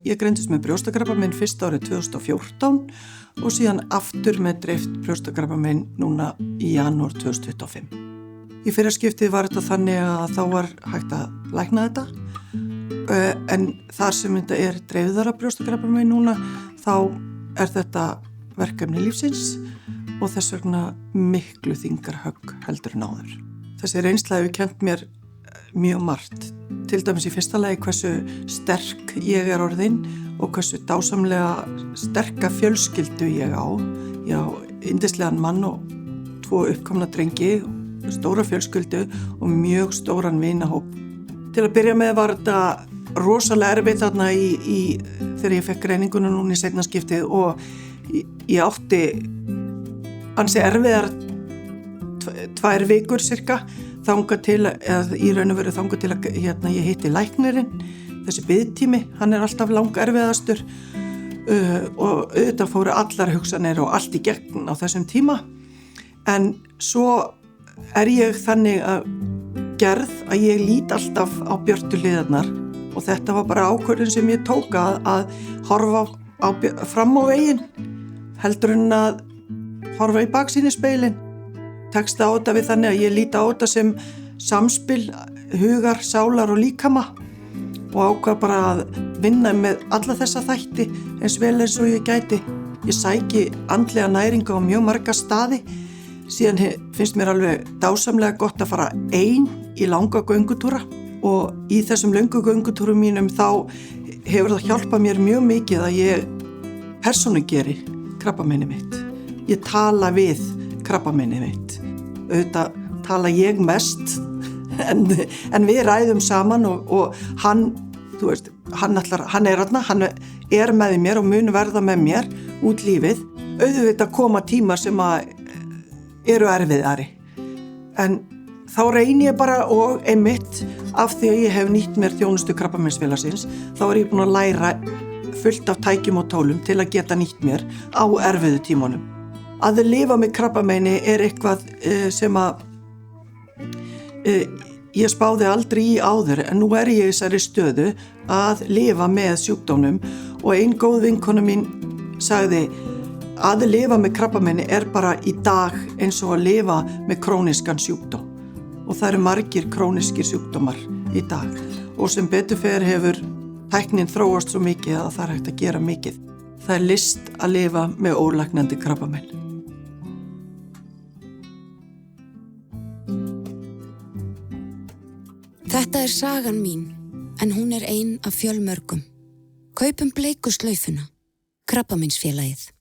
Ég greindist með brjóstakrabbamein fyrst árið 2014 og síðan aftur með dreift brjóstakrabbamein núna í janúar 2025. Í fyrra skiptið var þetta þannig að þá var hægt að lækna þetta, en þar sem þetta er dreifðara brjóstakrabbamein núna, þá er þetta verkefni lífsins og þess vegna miklu þyngra högg heldur en áður. Þessi reynsla hefur kennt mér mjög margt, til dæmis í fyrsta lagi hversu sterk ég er orðin og hversu dásamlega sterka fjölskyldu ég á. Ég á yndislegan mann og 2 uppkomna drengi, stóra fjölskyldu og mjög stóran vinahóp. Til að byrja með var þetta rosalega erfitt þarna þegar ég fekk greininguna núna í seinna skiptið og ég átti ansi erfiðar 2 vikur cirka þangað til, eða í raun og veru þangað til að ég hitti læknirinn. Þessi biðtími, hann er alltaf langerfiðastur og auðvitað fóru allar hugsanir og allt í gegn á þessum tíma. En svo er ég þannig gerð að ég lít alltaf á björtu hliðarnar og þetta var bara ákvörðun sem ég tók að horfa fram á veginn heldur en að horfa í baksýnisspegilinn. Tekst á þetta við þannig að ég líti á þetta sem samspil hugar, sálar og líkama og ákvað bara að vinna með alla þessa þætti eins vel eins og ég gæti. Ég sæki andlega næringu á mjög marga staði, síðan finnst mér alveg dásamlega gott að fara ein í langa göngutúra og í þessum löngu göngutúrum mínum þá hefur það hjálpað mér mjög mikið að ég persónugeri krabbameinið mitt. Ég tala við krabbameinið mitt. Auðvitað tala ég mest en við ræðum saman og hann, þú veist, hann er með mér og mun verða með mér út lífið. Auðvitað koma tímar sem eru erfiðari. En þá reyni ég bara og einmitt af því að ég hef nýtt mér þjónustu Krabbameinsfélagsins, þá er ég búin að læra fullt af tækjum og tólum til að geta nýtt mér á erfiðu tímunum. Að lifa með krabbameini er eitthvað sem að ég spáði aldrei í áður, en nú er ég í þessari stöðu að lifa með sjúkdómnum og ein góð vinkona mín sagði að lifa með krabbameini er bara í dag eins og að lifa með krónískan sjúkdóm og það eru margir krónískir sjúkdómar í dag og sem betur fer hefur tæknin þróast svo mikið að það er hægt að gera mikið. Það er list að lifa með ólæknandi krabbamein. Þetta er sagan mín, en hún er ein af fjölmörgum. Kaupum bleiku slaufuna, Krabbameinsfélagið.